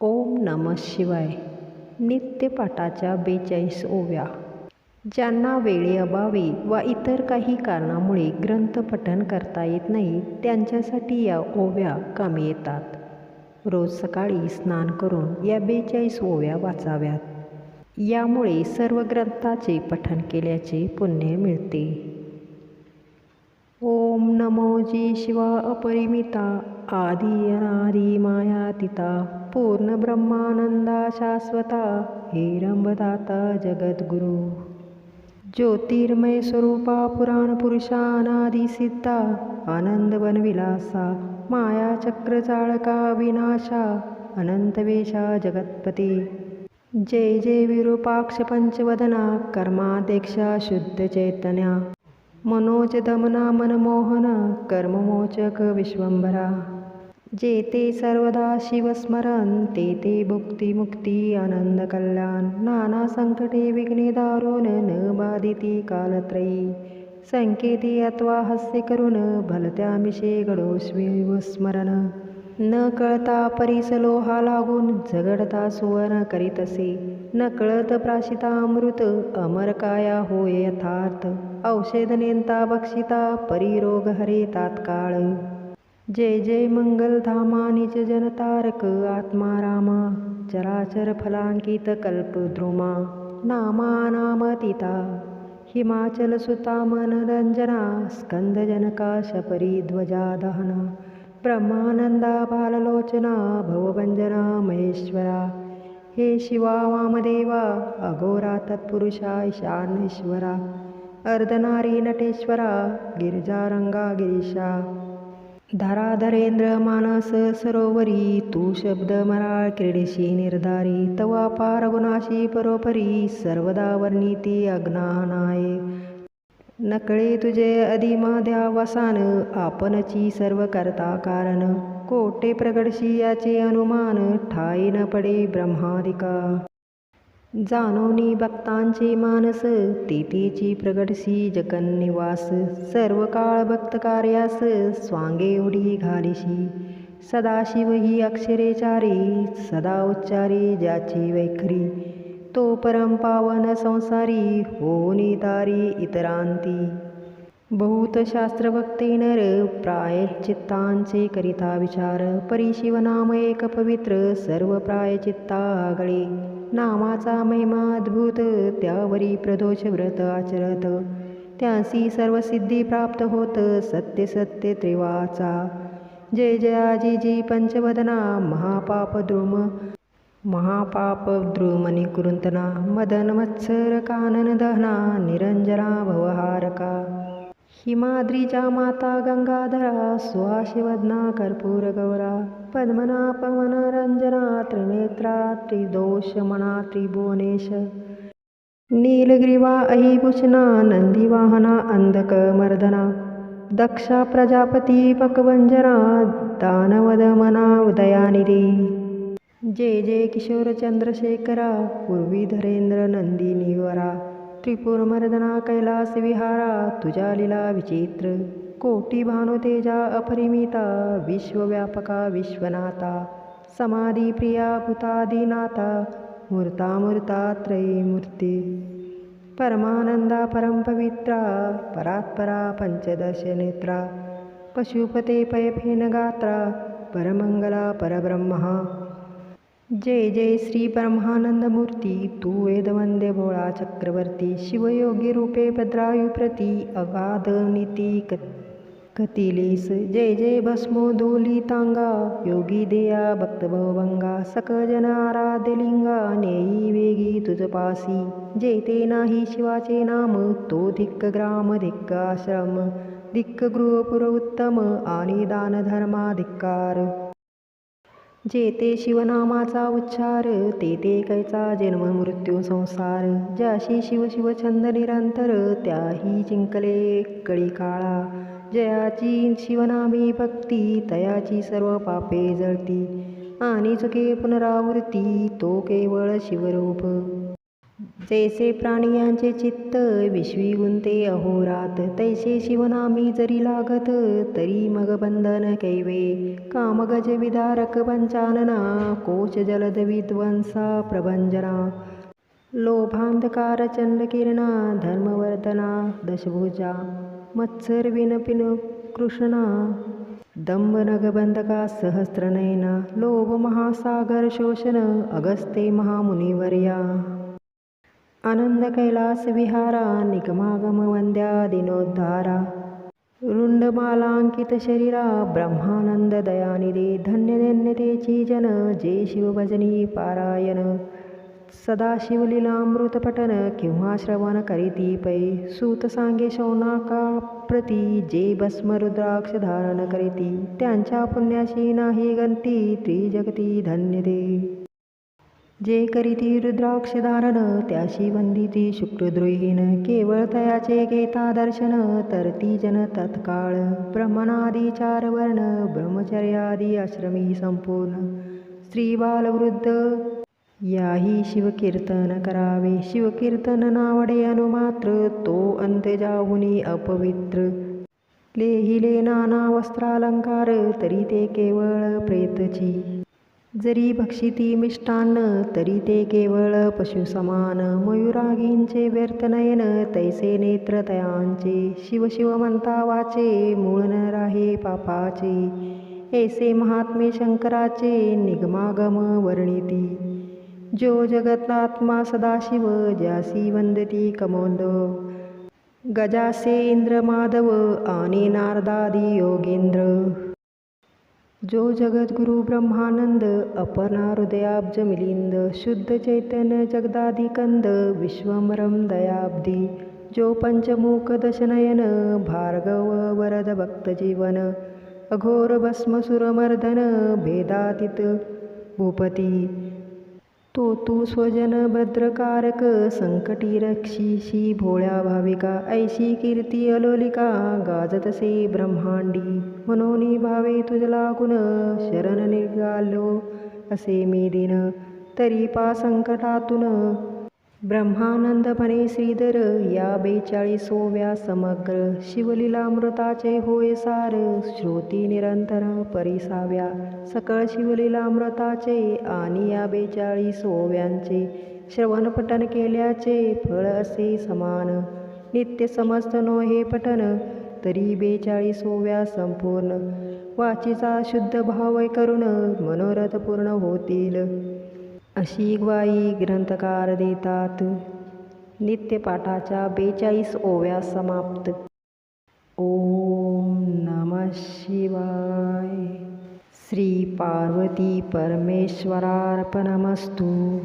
ओम नमः शिवाय. नित्यपाठाच्या 42 ओव्या. ज्यांना वेळेअभावी वा इतर काही कारणामुळे ग्रंथ पठण करता येत नाही त्यांच्यासाठी या ओव्या कामी येतात. रोज सकाळी स्नान करून या 42 ओव्या वाचाव्यात. यामुळे सर्व ग्रंथाचे पठण केल्याचे पुण्य मिळते. ओम नमो जी शिवा अपरिमिता आदि अनादि मायातीता पूर्ण ब्रह्मानंदा शाश्वता हेरंबदाता जगद्गुरु ज्योतिर्मय स्वरूपा पुराण पुरुषा अनादि सिद्धा आनंद बनविलासा माया चक्र चाळका विनाशा अनंतवेशा जगतपती. जय जय विरूपाक्ष पंचवदना कर्माध्यक्षा शुद्ध चैतन्या मनोज दमना मनमोहन कर्ममोचक विश्वंभरा. जेते सर्वदा शिवस्मरण तेते भुक्ती मुक्ती आनंद कल्याण नाना संकटे विघ्ने दारुण न बाधिती कालत्रयी संकेती अथवा हास्य करून भलत्यामिषे घडोस्वी स्मरण न कळता परिसलोहा लागून झगडता सुवर्ण करीतसे न कळत प्राशिता अमृत अमर काया होय यथार्थ औषध नेंता बक्षिता परिरोग हरे तात्काळ. जय जय मंगलधामा निज जनतारक आत्मा रामा चराचर फलांकित कल्पद्रुमा नामा नामतीता हिमाचल सुता मनरंजना स्कंदजनका शपरी ध्वजा दहना ब्रह्मानंदा बाललोचना भवभंजना महेश्वरा. हे शिवा वामदेवा अघोरा तत्पुरुषा ईशानेश्वरा अर्धनारी नटेश्वरा गिरिजारंगा गिरीशा. धराधरेंद्र मानस सरोवरी तू शब्द मराळ क्रीडेशी निर्धारी तवा पार गुणाशी परोपरी सर्वदा वर्णिती अज्ञानाय नकळे तुझे अधिमाध्या वसान आपणची सर्व करता कारण कोटे प्रगडशी याचे अनुमान ठाई न पडे ब्रह्मादिका. जाणोनी भक्तांचे मानस तेथेची प्रगडसी जगन्निवास सर्व काळ भक्त कार्यास स्वांगे उडी घालिशी सदाशिव ही अक्षरेचारी सदा उच्चारी ज्याची वैखरी तो परम पावन संसारी होनी तारी इतरांती. बहुत शास्त्र भक्ते नर प्रायचित्तांचे करिता विचार परिशिवनाम एक पवित्र सर्व प्रायचित्ता आगळे नामाचा महिमा अद्भुत त्यावरी प्रदोष व्रत आचरत त्यांसी सर्व सिद्धी प्राप्त होत सत्य सत्य त्रिवाचा. जय जयाजी जी पंचवदना महापाप द्रुमनी कुरुंतना मदन मत्सर कानन दहना निरंजना भवहारका. हिमाद्रीच्या माता गंगाधरा सुहाशिवदना कर्पूर गौरा पद्मना पवन रंजना त्रिनेत्रा त्रिदोषमना त्रिभुवनेश नीलग्रीवा अहिभूषणा नंदीवाहना अंधक मर्दना दक्षा प्रजापती पकवंजना दानवदमना उदयानिधी. जय जय किशोर चंद्रशेखरा पूर्वीधरेंद्र नंदिनीवरा त्रिपुरमर्दना कैलास विहारा तुझ्या लीला विचित्र कोटी भानुतेजा अपरिमिता विश्वव्यापका विश्वनाथा समाधी प्रिया भूतादिनाथा मूर्ता त्रयीमूर्ती. परमानंदा परमपवित्रा परात्परा पंचदश नेत्रा पशुपते पयफेन गात्रा परमंगला परब्रह्मा. जय जय श्री ब्रह्मानंद मूर्ती तू वेदवंद्य भोळा चक्रवर्ती शिवयोगी रूपे भद्रायुप्रती अगाध नीती कतिलीस. जय जय भस्मोदोलितांगा योगी देया भक्तभवभंगा सकजन आराध्यलिंगा नेई वेगी तुझपासी. जेते नाही शिवाचे नाम तो धिक्क ग्राम धिक्क आश्रम धिक्क गृहपुर उत्तम आणि दानधर्मा धिक्कार. जेते शिवनामाचा उच्चार तेथे कैचा जन्म मृत्यू संसार ज्याशी शिव शिव छंद निरंतर त्याही जिंकले कळी काळा. जयाची शिवनामी भक्ती तयाची सर्व पापे जळती आणि चुके पुनरावृत्ती तो केवळ शिवरूप. जैसे प्राणियांचे चित्त विश्वी गुंते अहोरात, तैसे शिवनामी जरी लागत तरी मग बंधन कैवे. कामगज विदारक पंचानना, कोच जलद विध्वंसा प्रभंजना. लोभांधकार चंडकिरणा, धर्मवर्धना दशभुजा. मत्सर विनपिन कृष्णा, दंभ नगबंधका सहस्त्रनयना. लोभ महासागर शोषण, अगस्ते महामुनिवर्या. आनंद कैलास विहारा, निगमागम वंद्या दिनोद्धारा. रुंडमालांकित शरीरा, ब्रह्मानंद दयानिधे. धन्य धन्यतेची जन, जे शिवभजनी पारायण. सदा शिवलीलामृत पठन, किंवा श्रवण करीती पै. सूत सांगे शौनाका प्रती, जे भस्म रुद्राक्ष धारण करीती. त्यांच्या पुण्याशी नाही गंती, त्रिजगती धन्य ते. जे करीती रुद्राक्ष धारण, त्याशी वंदिती शुक्रद्रोहीन. केवळ तयाचे घेता दर्शन, तरती जन तत्काळ. ब्रह्मणादी चार वर्ण, ब्रह्मचर्यादी आश्रमी संपूर्ण. स्त्री बालवृद्ध याही शिवकीर्तन करावे. शिवकीर्तन नावडे अनुमात्र, तो अंत्य जाहुनी अपवित्र. लेहिले नाना वस्त्रालंकार, तरी ते केवळ प्रेतची. जरी भक्षिती मिष्टान्न, तरी ते केवळ पशुसमान. मयुरागींचे व्यर्थ नयन, तैसे नेत्र तयांचे. शिव शिव म्हणता वाचे, मूळ न राहे पापाचे. ऐसे महात्मे शंकराचे, निगमागम वर्णिती. जो जगतात्मा सदाशिव, ज्यासी वंदती कमोदो. गजासे इंद्र माधव, आणि नारदादी योगेंद्र. जो जगद्गुरु ब्रह्मानंद, अपर्णा हृदयाब्ज मिलिंद. शुद्ध चैतन्य जगदादिकंद, विश्वमरम दयाब्दी. जो पंचमुख दशनयन, भार्गव वरद भक्तजीवन. अघोर भस्मसुरमर्दन, भेदातीत भूपती. तो तू स्वजन भद्रकारक, संकटी रक्षिषी भोळ्या भाविका. ऐशी कीर्ती अलोलिका, गाजतसे ब्रह्मांडी. मनोनी भावे तुझ लागून, शरण निघालो असे मी दिन. तरी पा संकटातून, ब्रह्मानंदपणे श्रीधर. या 42व्या समग्र शिवलीलामृताचे होय सार. श्रोती निरंतर परिसाव्या, सकळ शिवलीलामृताचे. आणि या 42व्यांचे श्रवण पठन केल्याचे फळ असे समान. नित्य समस्त नो हे पठन, तरी 42व्या संपूर्ण. वाचीचा शुद्ध भाव करून, मनोरथ पूर्ण होतील, अशी ग्वाही ग्रंथकार देतात. नित्यपाठाच्या 42व्या समाप्त. ओम नमः शिवाय. श्री पार्वती परमेश्वरार्पणमस्तु.